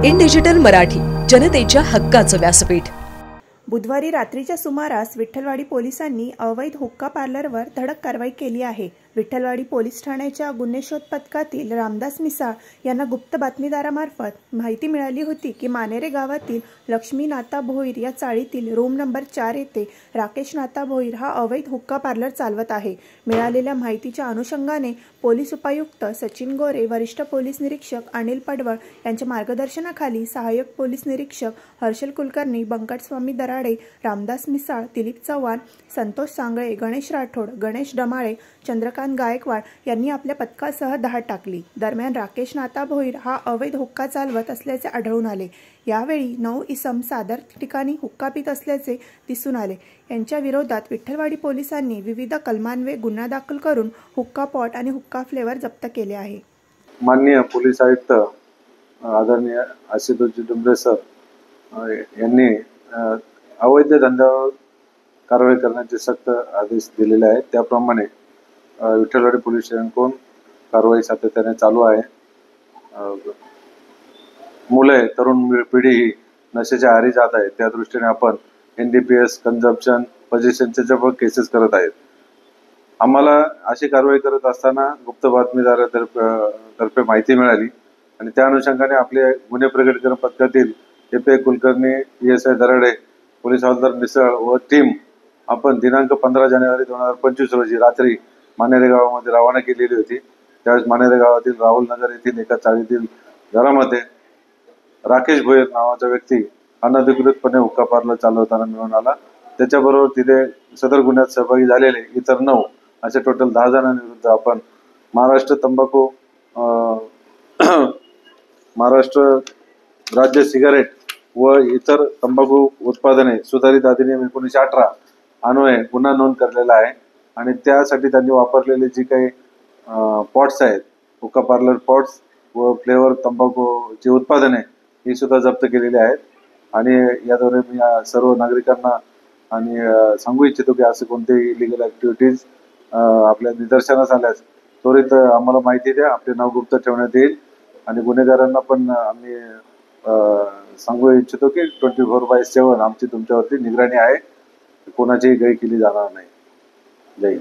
In digital Marathi, जनतेच्या हक्काचं व्यासपीठ। बुधवारी रात्रीच्या सुमारास विठ्ठलवाडी पोलिसांनी अवैध हुक्का पार्लरवर धडक कारवाई केली आहे। विठ्ठलवाडी पोलीस ठाण्याच्या गुन्हे शोध पथकातील रामदास मिसाळ यांना गुप्त बातमीदारामार्फत माहिती मिळाली होती की मानेरे गावातील लक्ष्मी नाता भोईर या चाळीतील रूम नंबर 4 येथे राकेश नाता भोईर हा अवैध हुक्का पार्लर चालवत आहे। मिळालेल्या माहितीच्या अनुषंगाने पोलीस उपायुक्त सचिन गोरे, वरिष्ठ पोलीस निरीक्षक अनिल पडवळ यांच्या मार्गदर्शनाखाली सहाय्यक पोलीस निरीक्षक हर्षल कुलकर्णी, बंकटस्वामी दराडे, रामदास मिसाळ, दिलीप चव्हाण, संतोष सांगळे, गणेश राठोड, गणेश डमाळे, चंद्रकांत गायकवाड यांनी आपल्या पथकासह धाड टाकली। दरम्यान राकेश नाता भोईर हा अवैध हुक्का चालवत असल्याचे आढळून आले। यावेळी 9 इसम सादर ठिकाणी हुक्का पीत असल्याचे दिसून आले। यांच्या विरोधात विठ्ठलवाडी पोलिसांनी विविध कलमान्वये गुन्हा दाखल करून हुक्का पॉट आणि हुक्का फ्लेवर जप्त केले आहे। माननीय पोलीस आयुक्त आदरणीय आशुतोष डुंबरे सर यांनी अवैध धंद्यावर कारवाई करण्याचे सक्त आदेश दिलेले आहेत। त्याप्रमाणे विठ्ठलवाडी पोलीस स्टेशनकडून कारवाई सातत्याने चालू आहे। मुले तरुण पिढी ही नशेच्या आहारी जात आहे, त्या दृष्टीने आपण NDPS कंझम्पशन पोझिशनचे जब केसेस करत आहेत। आम्हाला अशी कारवाई करत असताना गुप्त बातमीदारातर्फे माहिती मिळाली आणि त्या अनुषंगाने आपले गुन्हे प्रकटीकरण पथकातील FA Kulkarni, PSI Darade, police हवालदार मिसळ व टीम आपण दिनांक 15 जानेवारी 2025 रोजी रात्री मानेरे गावामध्ये रवाना केलेली होती। त्यावेळेस मानेरे गावातील राहुल नगर येथील एका चाळीतील घरामध्ये राकेश भोईर नावाचा व्यक्ती अनधिकृतपणे हुक्का पार्लर चालवताना मिळून आला। त्याच्याबरोबर तिथे सदर गुन्ह्यात सहभागी झालेले इतर 9 असे टोटल 10 जणांविरुद्ध आपण महाराष्ट्र राज्य सिगारेट व इतर तंबाखू उत्पादने सुधारित अधिनियम 1918 अन्वये गुन्हा नोंद करलेला आहे आणि त्यासाठी त्यांनी वापरलेले जी काही पॉट्स आहेत, हुक्का पार्लर पॉट्स व फ्लेवर तंबाखूची उत्पादने ही सुद्धा जप्त केलेली आहेत। आणि याद्वारे मी सर्व नागरिकांना आणि सांगू इच्छितो की असे कोणतेही इलिगल ॲक्टिव्हिटीज आपल्या निदर्शनास आल्यास त्वरित आम्हाला माहिती द्या, आपले नाव गुप्त ठेवण्यात येईल आणि गुन्हेगारांना पण आम्ही सांगू इच्छितो की 24/7 आमची तुमच्यावरती निगराणी आहे, कोणाचीही गय केली जाणार नाही। जय हिंद।